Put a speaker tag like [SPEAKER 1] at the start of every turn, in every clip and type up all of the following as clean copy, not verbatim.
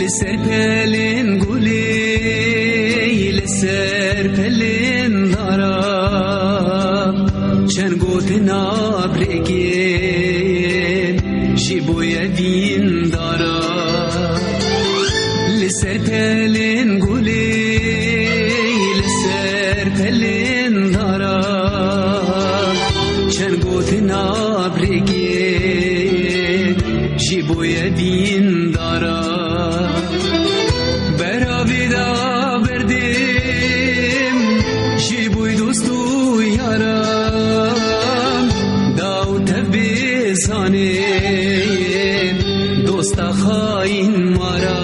[SPEAKER 1] لسر پلین گولی لسر پلین دارم چند گوت نابرگین جیبوی دین دارم لسر پلین گولی لسر پلین دارم چند گوت نابرگین جیبوی دین دارم دوستا خاین مارا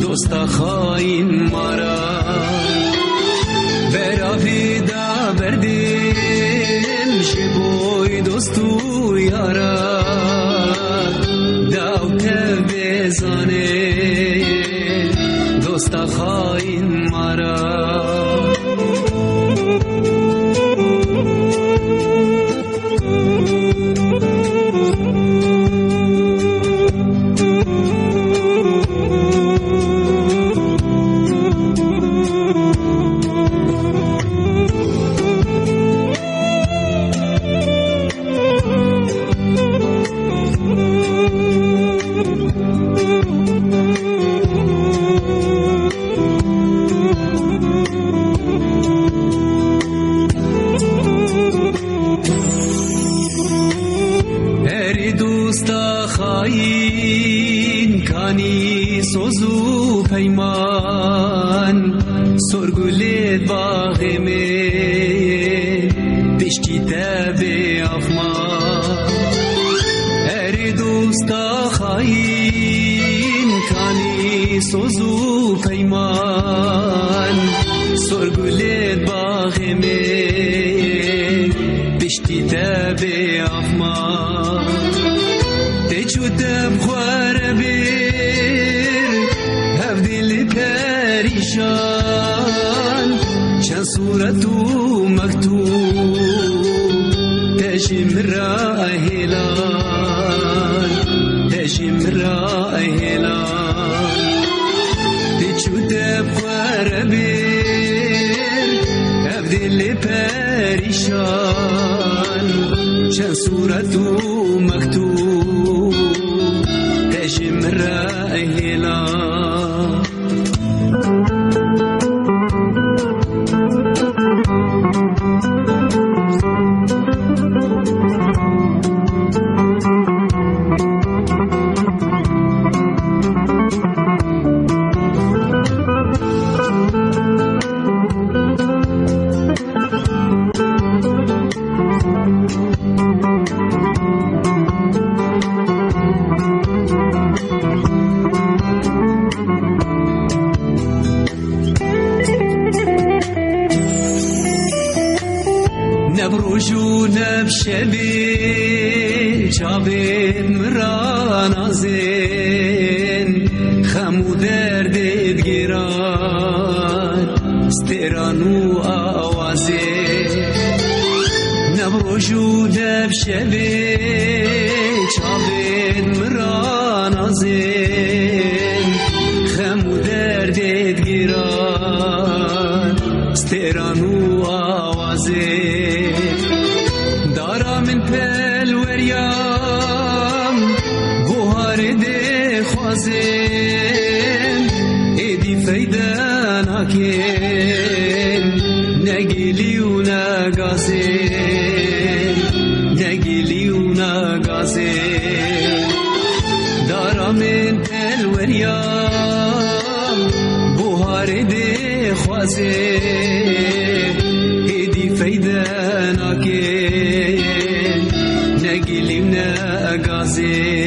[SPEAKER 1] دوستا خاین مارا براوی دا بردیم شبوی دوستو یارا داو که بزانه دوستا خاین مارا دوستا خاین کانی سوزو پیمان سرگولید باغ میں پشتی تب افمان اری دوستا خاین کانی سوزو پیمان سرگولید باغ میں پشتی تب افمان چودم خوار بیر هفدیل پریشان چند صورت و مکتوب تشم را اهلان تشم را اهلان چودم خوار بیر هفدیل پریشان چند صورت و مکتوب تشم رأينا نبروجو نبشبي جابين مران زين خمو درد دگیران سترانو آوازين نبروجو نبشبي جابين مران زين خمو درد دگیران سترانو آوازين دارا من پل وریام بوهار ده خوازم ایدی فیده ناکن نگیلی و نگازم نگیلی و نگازم دارا من پل وریام بوهار ده خوازم ایدی فیده ناکن نگیلیم نگازه